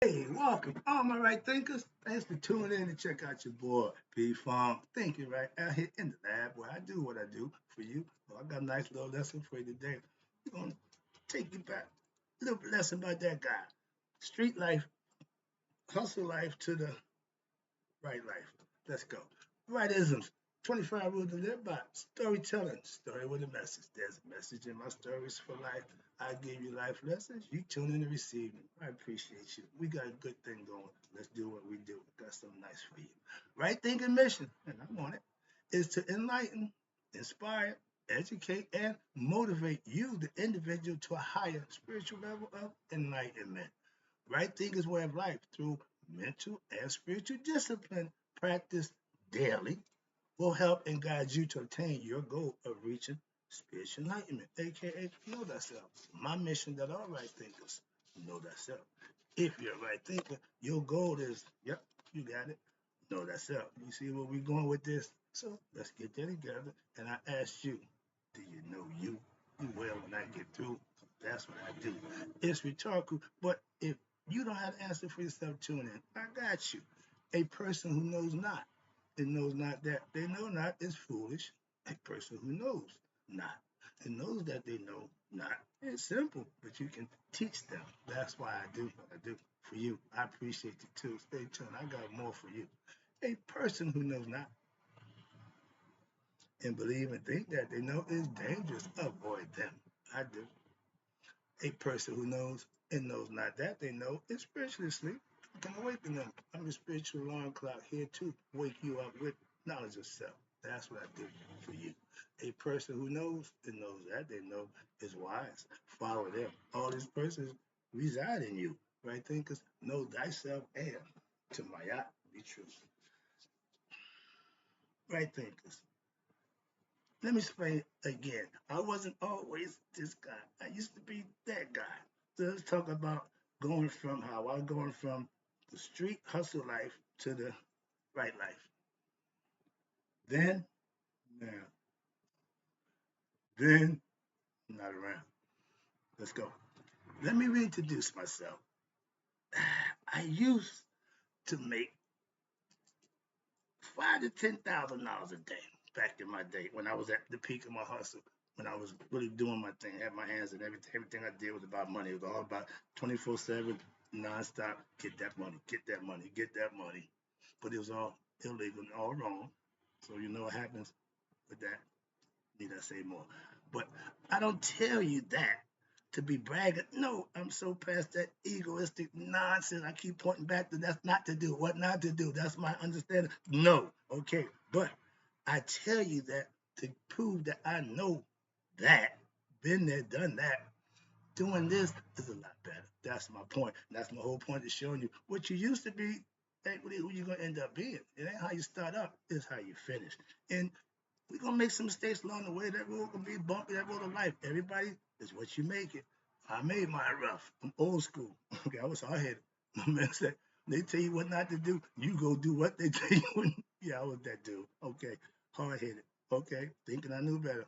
Hey, welcome, all my right thinkers. Thanks for tuning in to check out your boy, P Funk. Thinking right out here in the lab where I do what I do for you. Well, I got a nice little lesson for you today. We're going to take you back a little lesson about that guy. Street life, hustle life to the right life. Let's go. Rightisms. 25 rules to live by. Storytelling. Story with a message. There's a message in my stories for life. I give you life lessons. You tune in and receive them. I appreciate you. We got a good thing going. Let's do what we do. Got something nice for you. Right thinking mission, and I'm on it, is to enlighten, inspire, educate, and motivate you, the individual, to a higher spiritual level of enlightenment. Right thinkers way of life through mental and spiritual discipline practice daily will help and guide you to attain your goal of reaching spiritual enlightenment, aka know thyself. My mission that all right thinkers know thyself. If you're a right thinker, your goal is, yep, you got it, know thyself. You see where we're going with this? So let's get that together. And I ask you, do you know you? You will when I get through. That's what I do. It's rhetorical, but if you don't have the answer for yourself, tune in. I got you. A person who knows not and knows not that they know not is foolish. A person who knows not and knows that they know not is simple, but you can teach them. That's why I do what I do for you. I appreciate you too. Stay tuned. I got more for you. A person who knows not and believe and think that they know is dangerous. Avoid them. I do. A person who knows and knows not that they know is spiritually asleep. I can awaken them. I'm a spiritual alarm clock here to wake you up with knowledge of self. That's what I do for you. A person who knows and knows that they know is wise. Follow them. All these persons reside in you. Right thinkers, know thyself and to Mayat be true. Right thinkers. Let me explain again. I wasn't always this guy. I used to be that guy. So let's talk about going from how I was going from the street hustle life to the right life. Then, now, then, not around. Let's go. Let me reintroduce myself. I used to make $5,000 to $10,000 a day back in my day when I was at the peak of my hustle. When I was really doing my thing, had my hands in everything. Everything I did was about money. It was all about 24/7, nonstop. Get that money, get that money, get that money. But it was all illegal and all wrong. So you know what happens with that. Need I say more? But I don't tell you that to be bragging. No, I'm so past that egoistic nonsense. I keep pointing back to that's not to do. What not to do? That's my understanding. No, okay. But I tell you that to prove that I know that, been there, done that. Doing this is a lot better. That's my point. That's my whole point is showing you what you used to be ain't really who you're gonna end up being. It ain't how you start up, it's how you finish. And we're gonna make some mistakes along the way. That road gonna be bumpy, that road of life. Everybody is what you make it. I made mine rough. I'm old school. Okay, I was hard headed. My man said, they tell you what not to do, you go do what they tell you. Yeah, I was that dude. Okay, hard headed. Okay, thinking I knew better.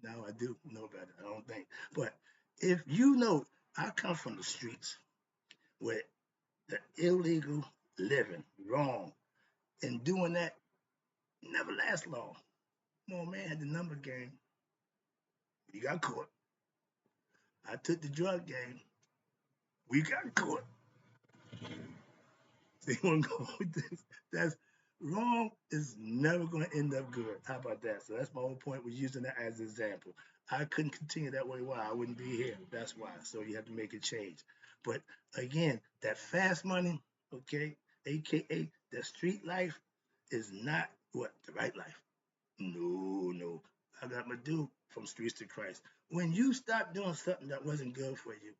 Now I do know better. I don't think. But if you know, I come from the streets where the illegal living, wrong, and doing that never lasts long. No man had the number game. You got caught. I took the drug game. We got caught. They want to go with this. That's wrong is never going to end up good. How about that? So that's my whole point with using that as an example. I couldn't continue that way. Why? I wouldn't be here. That's why. So you have to make a change. But again, that fast money, okay, aka that street life, is not what the right life. No, no. I got my due from streets to Christ. When you stop doing something that wasn't good for you,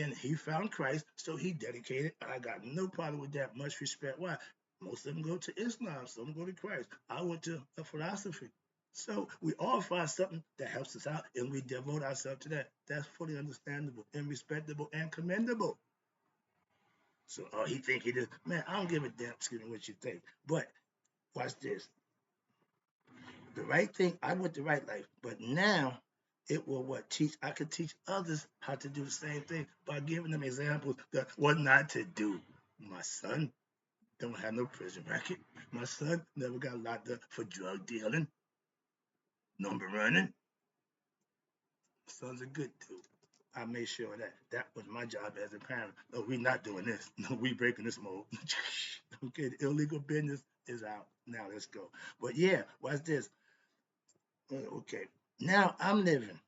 and he found Christ, so he dedicated. I got no problem with that. Much respect. Why? Most of them go to Islam, some go to Christ. I went to a philosophy. So we all find something that helps us out, and we devote ourselves to that. That's fully understandable and respectable and commendable. So, oh, he think he did. Man, I don't give a damn. Excuse me, what you think. But watch this. The right thing, I went the right life, but now It will what teach. I could teach others how to do the same thing by giving them examples that what not to do. My son don't have no prison record. My son never got locked up for drug dealing, number running. My son's a good dude. I made sure that that was my job as a parent. No, we not doing this. No, we breaking this mold. Okay, the illegal business is out. Now let's go. But yeah, watch this. Okay, now I'm living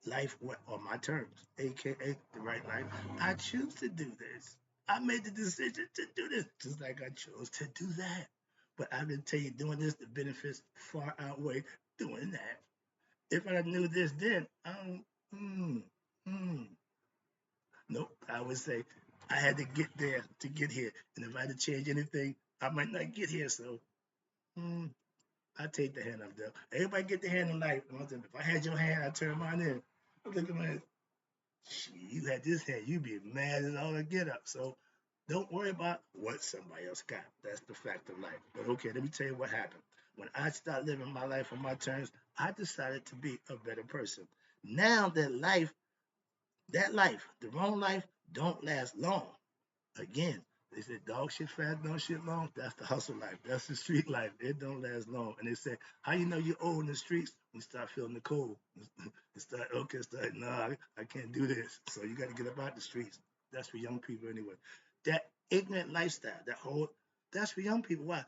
life on my terms, aka the right life. I choose to do this. I made the decision to do this, just like I chose to do that. But I can tell you, doing this, the benefits far outweigh doing that. If I knew this then, mm, mm, nope, I would say I had to get there to get here. And if I had to change anything, I might not get here. So mm, I take the hand I've dealt. Everybody get the hand in life. If I had your hand, I turn mine in. Look at my you had this hand, you'd be mad as all to get up. So don't worry about what somebody else got. That's the fact of life. But okay, let me tell you what happened. When I started living my life on my terms, I decided to be a better person. Now that life, the wrong life, don't last long. Again, they said dog shit fast, don't shit long. That's the hustle life. That's the street life. It don't last long. And they say, how you know you're old in the streets? When you start feeling the cold. No, I can't do this. So you got to get up out the streets. That's for young people anyway. That ignorant lifestyle, that's for young people. Why?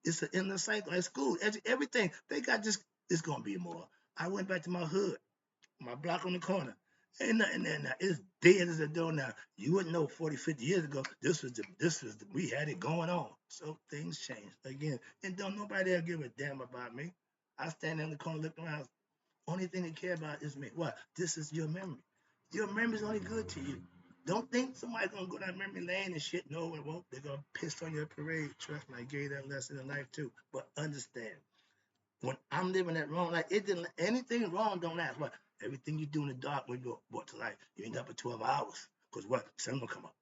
It's an endless cycle. At school, everything, they got just, it's going to be more. I went back to my hood, my block on the corner. Ain't nothing there now. It's dead as a door now. You wouldn't know 40, 50 years ago, we had it going on. So things change again. And don't nobody ever give a damn about me. I stand in the corner looking around. Only thing they care about is me. What? This is your memory. Your memory's only good to you. Don't think somebody's gonna go down memory lane and shit. No, it won't. They're gonna piss on your parade. Trust me, I gave you that lesson in life too. But understand, when I'm living that wrong life, it didn't anything wrong don't last. What? Everything you do in the dark when you're brought to life, you end up for 12 hours. Because what? Sun will come up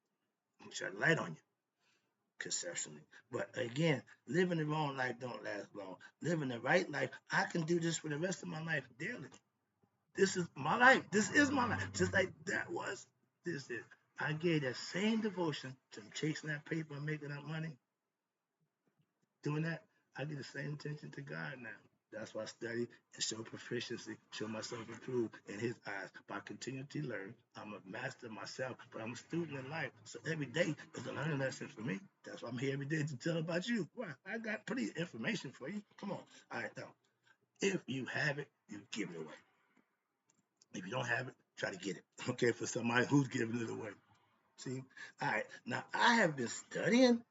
and shine a light on you, conceptually. But again, living the wrong life don't last long. Living the right life, I can do this for the rest of my life daily. This is my life. This is my life. Just like that was, this is. I gave that same devotion to chasing that paper and making that money. Doing that, I give the same attention to God now. That's why I study and show proficiency, show myself improve in His eyes by continuing to learn. I'm a master myself, but I'm a student in life. So every day is a learning lesson for me. That's why I'm here every day to tell about you. Why? I got plenty of information for you. Come on. All right, now, if you have it, you give it away. If you don't have it, try to get it. Okay, for somebody who's giving it away. See? All right. Now, I have been studying,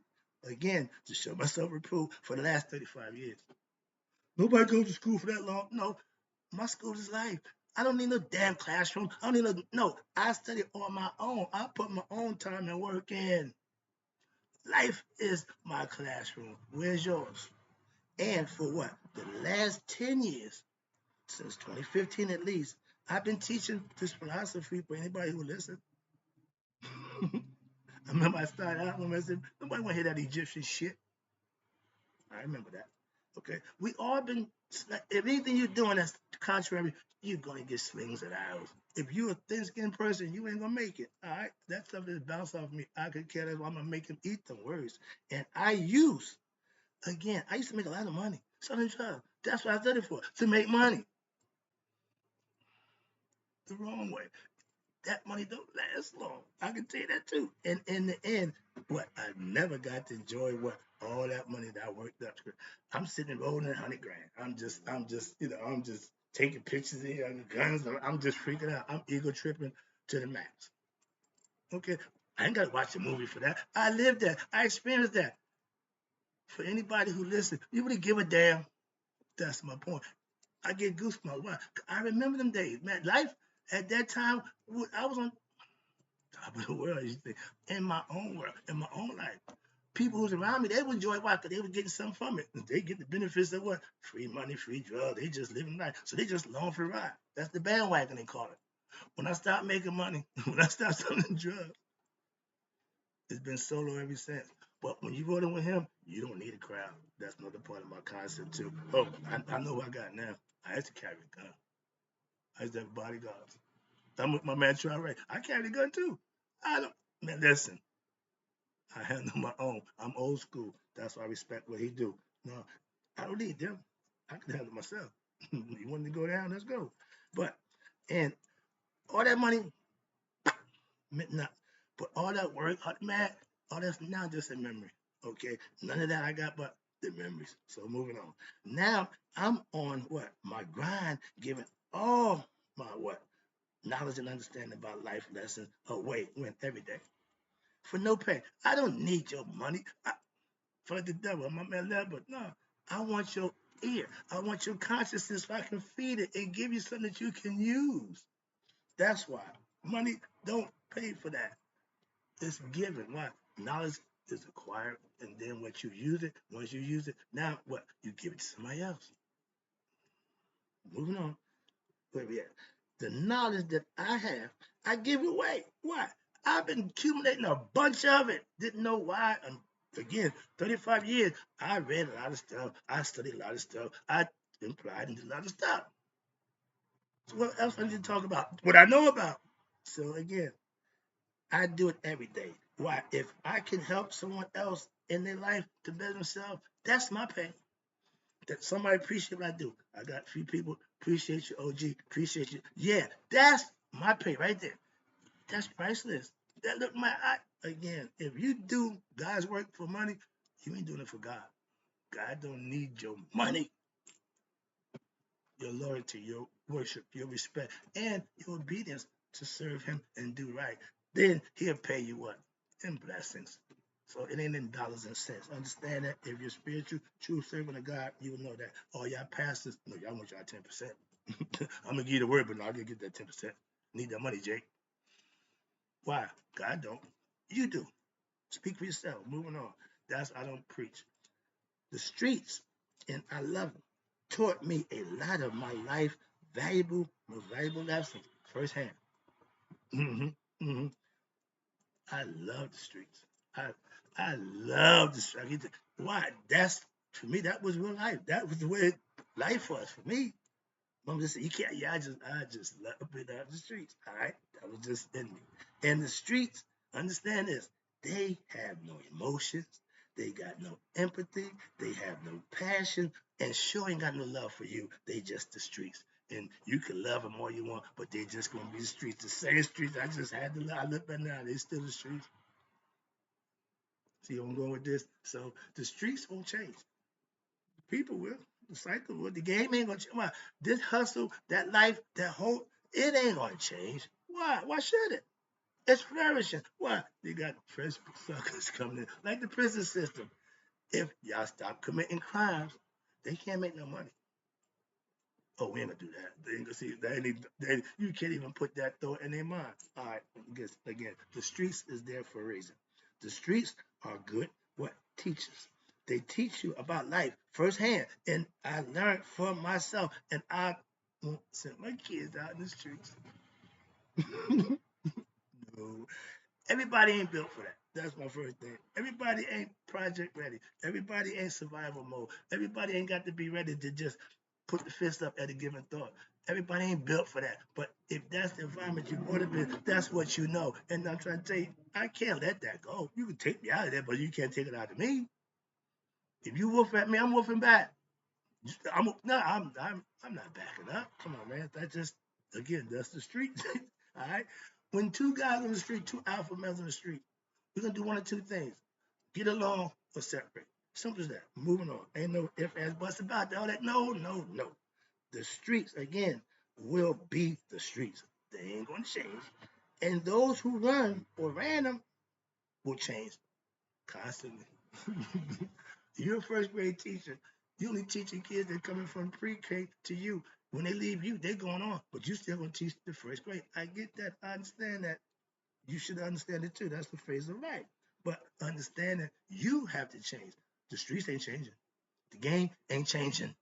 again, to show myself approved for the last 35 years. Nobody goes to school for that long. No, my school is life. I don't need no damn classroom. I don't need no. I study on my own. I put my own time and work in. Life is my classroom. Where's yours? And for what? The last 10 years, since 2015 at least, I've been teaching this philosophy for anybody who listens. I remember I started out when I said, nobody want to hear that Egyptian shit. I remember that. Okay. We all been, if anything you're doing that's contrary, you're going to get slings and arrows. If you're a thin skinned person, you ain't going to make it. All right. That stuff is bounced off me. I could care less. I'm going to make him eat the words. And I used to make a lot of money. Selling drugs. That's what I studied for, to make money the wrong way. That money don't last long. I can tell you that too. And in the end, what I never got to enjoy what all that money that I worked up. I'm sitting rolling 100 grand. I'm just taking pictures of guns. I'm just freaking out. I'm ego tripping to the max. Okay, I ain't got to watch a movie for that. I lived that. I experienced that. For anybody who listens, you really give a damn. That's my point. I get goosebumps. Why? I remember them days, man. Life at that time, I was on top of the world, you think, in my own world, in my own life. People who's around me, they would enjoy why? Because they were getting something from it. They get the benefits of what? Free money, free drugs. They just living life. So they just long for a ride. That's the bandwagon they call it. When I stopped making money, when I stopped selling drugs, it's been solo ever since. But when you rolling with him, you don't need a crowd. That's another part of my concept too. Oh, I know who I got now. I have to carry a gun. I used to have bodyguards. I'm with my man Troy Wright. I carry a gun too. I don't man, listen, I handle my own. I'm old school. That's why I respect what he do. No, I don't need them. I can handle myself. You want to go down? Let's go. But and all that money meant nothing. But all that work, man, all that's now just a memory. Okay, none of that I got, but the memories. So moving on. Now I'm on what my grind, giving all my what knowledge and understanding about life lessons away, win every day for no pay. I don't need your money. For the devil. I'm my man, but no, I want your ear. I want your consciousness so I can feed it and give you something that you can use. That's why money don't pay for that. It's given. Why? Knowledge is acquired, and then once you use it, now what? You give it to somebody else. Moving on. Where we at? The knowledge that I have, I give away. Why? I've been accumulating a bunch of it. Didn't know why. Again, 35 years, I read a lot of stuff. I studied a lot of stuff. I implied into a lot of stuff. So what else I need to talk about? What I know about. So again, I do it every day. Why? If I can help someone else in their life to better themselves, that's my pay. That somebody appreciate what I do. I got a few people appreciate you, OG, appreciate you. Yeah, that's my pay right there. That's priceless. That look my I, again. If you do God's work for money, you ain't doing it for God. God don't need your money, your loyalty, your worship, your respect, and your obedience to serve Him and do right. Then He'll pay you what? In blessings. So it ain't in dollars and cents. Understand that if you're spiritual, true servant of God, you will know that. All y'all pastors, no, y'all want y'all 10%. I'm gonna give you the word, but no, I gotta get that 10%. Need that money, Jake. Why? God don't. You do. Speak for yourself. Moving on. That's I don't preach. The streets, and I love them, taught me a lot of my life most valuable lessons firsthand. hmm hmm I love the streets. I I love the streets. Why? That's for me. That was real life. That was the way life was for me. Mom just said, "You can't." Yeah, I just love it out the streets. All right, that was just in me. And the streets, understand this: they have no emotions, they got no empathy, they have no passion, and sure ain't got no love for you. They just the streets, and you can love them all you want, but they just gonna be the streets, the same streets. I just had to. I look back now; they still the streets. See, I'm going with this. So the streets won't change. People will. The cycle will. The game ain't gonna change. Why? This hustle, that life, that hope, it ain't gonna change. Why? Why should it? It's flourishing. Why? They got fresh suckers coming in, like the prison system. If y'all stop committing crimes, they can't make no money. Oh, we ain't gonna do that. They ain't gonna see that. You can't even put that thought in their mind. All right, again, the streets is there for a reason. The streets are good. What teachers? They teach you about life firsthand, and I learned for myself. And I won't send my kids out in the streets. No, everybody ain't built for that. That's my first thing. Everybody ain't project ready. Everybody ain't survival mode. Everybody ain't got to be ready to just put the fist up at a given thought. Everybody ain't built for that. But if that's the environment you brought up in, that's what you know. And I'm trying to tell you, I can't let that go. You can take me out of there, but you can't take it out of me. If you woof at me, I'm woofing back. I'm not backing up. Come on, man. That just again, that's the street. All right. When two guys on the street, two alpha males on the street, we're gonna do one of two things: get along or separate. Simple as that. Moving on. Ain't no if ands buts about all that. No, no, no. The streets again will be the streets. They ain't gonna change. And those who run or ran them will change constantly. You're a first grade teacher. You only teaching kids that coming from pre-K to you. When they leave you, they're going on, but you still gonna teach the first grade. I get that. I understand that. You should understand it too. That's the phase of life. But understanding you have to change. The streets ain't changing. The game ain't changing.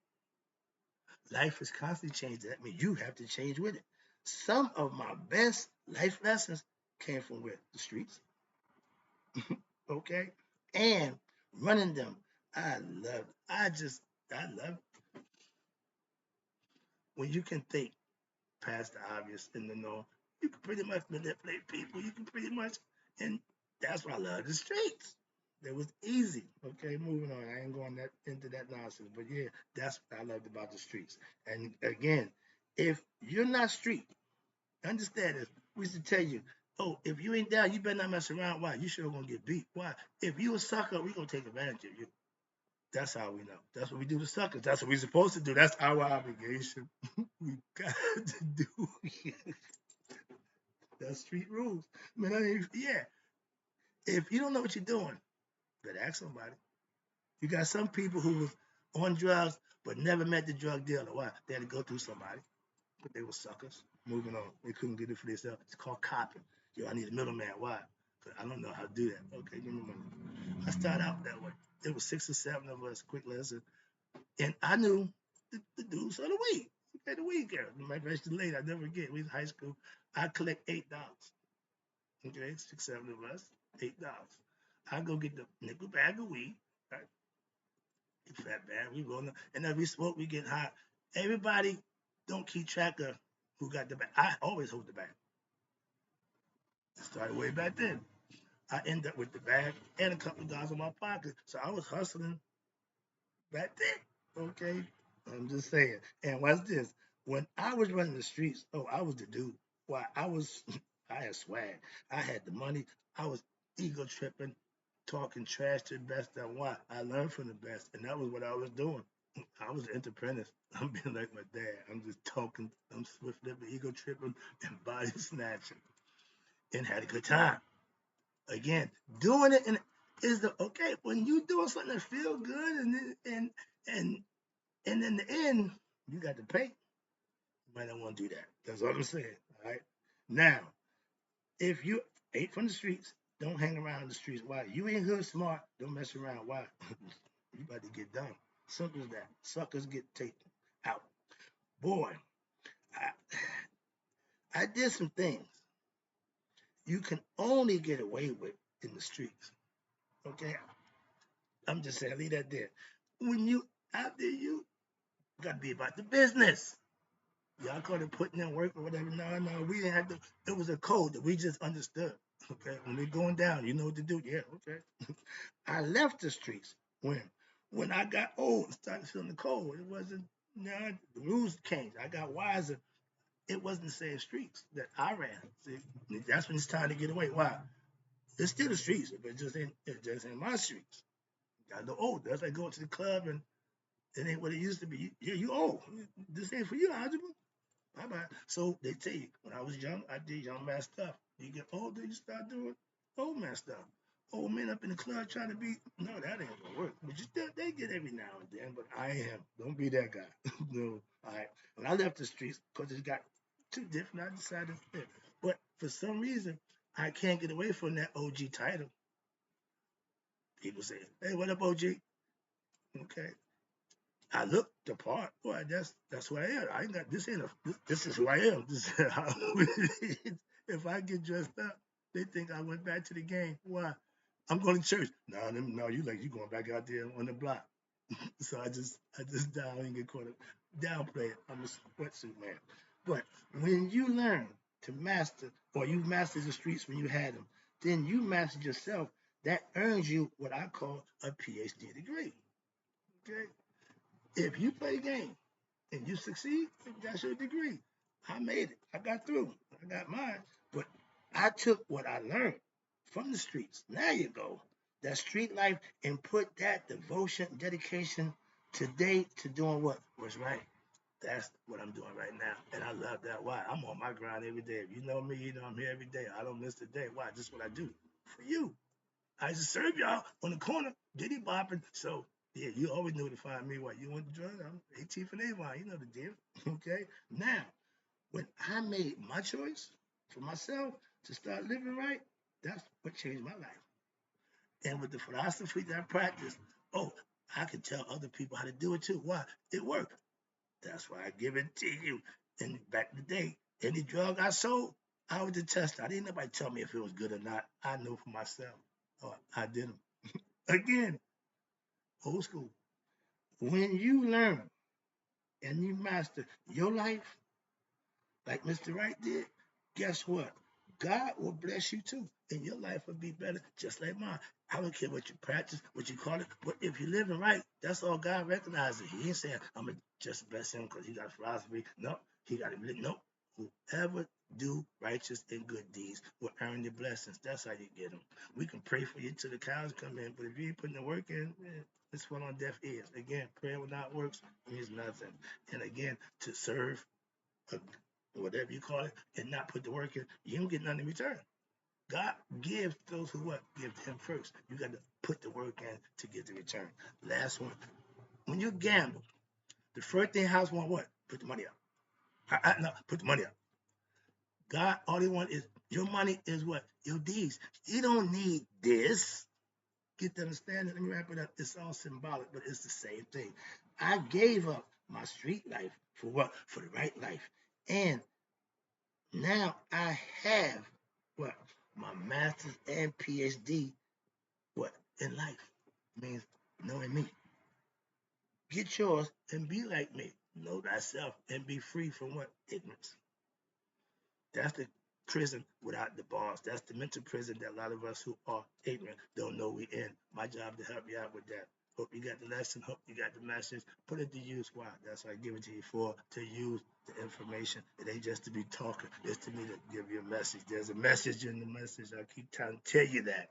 Life is constantly changing. That means you have to change with it. Some of my best life lessons came from where? The streets. Okay? And running them. I love I love when you can think. past the obvious in the norm. You can pretty much manipulate people. You can pretty much, and that's why I love the streets. It was easy. Okay, moving on. I ain't going that into that nonsense, but yeah, that's what I loved about the streets. And again, if you're not street, understand this. We used to tell you, oh, if you ain't down, you better not mess around. Why? You sure gonna get beat. Why? If you a sucker, we gonna take advantage of you. That's how we know. That's what we do to suckers. That's what we're supposed to do. That's our obligation. We got to do it. That's street rules. Man, I mean, yeah. If you don't know what you're doing, better ask somebody. You got some people who was on drugs but never met the drug dealer. Why? They had to go through somebody, but they were suckers. Moving on. They couldn't get it for themselves. It's called copping. Yo, I need a middleman. Why? Because I don't know how to do that. Okay, give me money. I started out that way. There was 6 or 7 of us, quick lesson. And I knew the dudes of the week. Okay, the week girl. My best late, I never forget. We was in high school. I collect $8. Okay, 6, 7 of us, $8. I go get the nickel bag of weed. Right? Fat bag, we rolling. And as we smoke, we get hot. Everybody don't keep track of who got the bag. I always hold the bag. It started way back then. I end up with the bag and a couple of dollars in my pocket. So I was hustling back then. Okay. I'm just saying. And watch this. When I was running the streets, oh, I was the dude. Why? I had swag. I had the money. I was ego tripping, talking trash to the best of why. I learned from the best. And that was what I was doing. I was an entrepreneur. I'm being like my dad. I'm just talking. I'm swift living, ego tripping, and body snatching. And had a good time. Again, doing it and is the okay when you doing something that feel good and and in the end you got to pay. You might not want to do that. That's what I'm saying. All right. Now, if you ain't from the streets, don't hang around the streets. Why? You ain't hood smart. Don't mess around. Why? You about to get done. Simple as that. Suckers get taken out. Boy, I did some things you can only get away with in the streets. Okay, I'm just saying, leave that there. When you out there, you got to be about the business. Y'all call it putting in work or whatever. No, no, we didn't have to. It was a code that we just understood. Okay, when they're going down, you know what to do. Yeah, okay. I left the streets when I got old and started feeling the cold. It wasn't. No, the rules changed. I got wiser. It wasn't the same streets that I ran. See, that's when it's time to get away. Why? It's still the streets, but it just ain't my streets. Got the old. That's like going to the club and it ain't what it used to be. You old. This ain't for you, algebra. Bye bye. So they tell you, when I was young, I did young man stuff. You get older, you start doing old man stuff. Old men up in the club trying to be, no, that ain't gonna work. But you still, they get every now and then, but I am. Don't be that guy. No. All right. When I left the streets, because it got too different, I decided to quit. But for some reason, I can't get away from that OG title. People say, hey, what up, OG? Okay. I look the part. Boy, that's who I am. I ain't got this. Ain't a this is who I am. This is how it is. If I get dressed up, they think I went back to the game. Why? I'm going to church. No, you like you going back out there on the block. So I just down and get caught up. Downplay it. I'm a sweatsuit man. But when you learn to master, or you mastered the streets when you had them, then you mastered yourself. That earns you what I call a PhD degree. Okay. If you play the game and you succeed, that's your degree. I made it. I got through. I got mine. But I took what I learned from the streets. Now you go. That street life and put that devotion, dedication today to doing what was right. That's what I'm doing right now. And I love that. Why? I'm on my grind every day. If you know me, you know I'm here every day. I don't miss a day. Why? This is what I do for you. I used to serve y'all on the corner, diddy bopping. So yeah, you always knew to find me. What you want the drug? I'm 18 for Avon. You know the deal. Okay. Now, when I made my choice for myself to start living right, that's what changed my life. And with the philosophy that I practice, oh, I can tell other people how to do it too. Why? It worked. That's why I give it to you. And back in the day, any drug I sold, I was the tester. I didn't nobody tell me if it was good or not. I knew for myself. Oh, I did them. Again, old school. When you learn and you master your life, like Mr. Wright did, guess what? God will bless you too, and your life will be better, just like mine. I don't care what you practice, what you call it, but if you're living right, that's all God recognizes. He ain't saying I'm gonna just bless him because he got philosophy. No, he got it. No, whoever do righteous and good deeds will earn the blessings. That's how you get them. We can pray for you till the cows come in, but if you ain't putting the work in, man, it's fall on deaf ears. Again, prayer without works means nothing. And again, to serve uh, whatever you call it, and not put the work in, you don't get nothing in return. God gives those who what? Give to him first. You got to put the work in to get the return. Last one. When you gamble, the first thing house want what? Put the money up. No, put the money up. God, all he want is your money is what? Your deeds. You don't need this. Get the understanding? Let me wrap it up. It's all symbolic, but it's the same thing. I gave up my street life for what? For the right life. And now I have what? My master's and PhD, what? In life. Means knowing me. Get yours and be like me. Know thyself and be free from what? Ignorance. That's the prison without the bars. That's the mental prison that a lot of us who are ignorant don't know we in. My job to help you out with that. Hope you got the lesson. Hope you got the message. Put it to use. Why? That's what I give it to you for, to use the information. It ain't just to be talking. It's to me to give you a message. There's a message in the message. I keep trying to tell you that.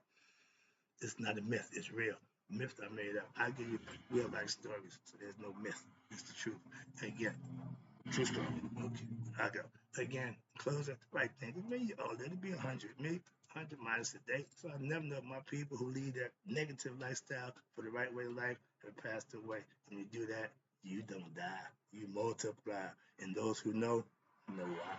It's not a myth. It's real. Myths are made up. I give you real life stories. So there's no myth. It's the truth. Again, true story. Okay, I go. Again, closing, right thing. Maybe, oh, let it be 100. Maybe 100 minus a day. So I never know my people who lead that negative lifestyle for the right way of life have passed away. When you do that, you don't die. You multiply. And those who know why.